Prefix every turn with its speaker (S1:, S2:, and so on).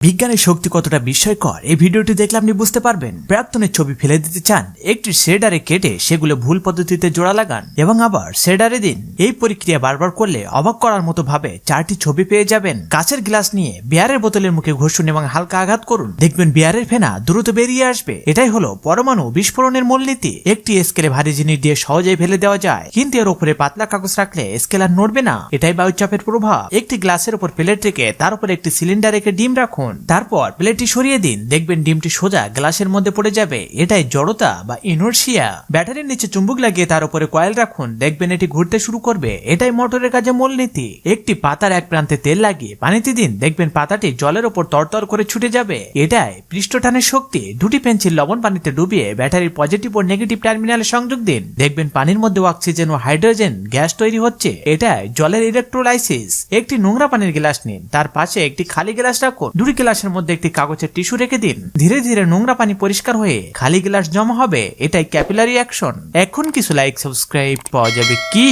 S1: বিজ্ঞানের শক্তি কতটা বিস্ময়কর এই ভিডিওটি দেখলে আপনি বুঝতে পারবেন। প্রাক্তনের ছবি ফেলে দিতে চান, একটি শেডারে কেটে সেগুলো ভুল পদ্ধতিতে জোড়া লাগান এবং আবার শেডারে দিন। এই প্রক্রিয়া বারবার করলে অবাক করার মতো ভাবে 4টি ছবি পেয়ে যাবেন। কাঁচের গ্লাস নিয়ে বিয়ারের বোতলের মুখে ঘষুন এবং হালকা আঘাত করুন, দেখবেন বিয়ারের ফেনা দ্রুত বেরিয়ে আসবে। এটাই হলো পরমাণু বিস্ফোরণের মূলনীতি। একটি স্কেলে ভারী জিনিস দিয়ে সহজেই ফেলে দেওয়া যায়, কিন্তু এর উপরে পাতলা কাগজ রাখলে স্কেল আর নড়বে না। এটাই বায়ুচাপের প্রভাব। একটি গ্লাসের উপর প্লেট রেখে তার উপর একটি সিলিন্ডার রেখে ডিম রাখুন, তারপর প্লেটটি সরিয়ে দিন, দেখবেন ডিমটি সোজা গ্লাসের মধ্যে পড়ে যাবে। এটাই জড়তা বা ইনার্শিয়া। ব্যাটারির নিচে চুম্বক লাগিয়ে তার উপরে কয়েল রাখুন, দেখবেন এটি ঘুরতে শুরু করবে। এটাই মোটরের কাজে মূলনীতি। একটি পাতার এক প্রান্তে তেল লাগিয়ে পানিতে দিন, দেখবেন পাতাটি জলের উপর তরতর করে ছুটে যাবে। এটাই পৃষ্ঠটানের শক্তি। দুটি পেন্সিল লবণ পানিতে ডুবিয়ে ব্যাটারির পজিটিভ ও নেগেটিভ টার্মিনালে সংযোগ দিন, দেখবেন পানির মধ্যে অক্সিজেন ও হাইড্রোজেন গ্যাস তৈরি হচ্ছে। এটাই জলের ইলেকট্রোলাইসিস। একটি নোংরা পানির গ্লাস নিন, তার পাশে একটি খালি গ্লাস রাখুন, দুটি গ্লাসের মধ্যে একটি কাগজের টিস্যু রেখে দিন। ধীরে ধীরে নোংরা পানি পরিষ্কার হয়ে খালি গ্লাস জমা হবে। এটাই ক্যাপিলারি অ্যাকশন। এখন কিছু লাইক সাবস্ক্রাইব পাওয়া যাবে কি?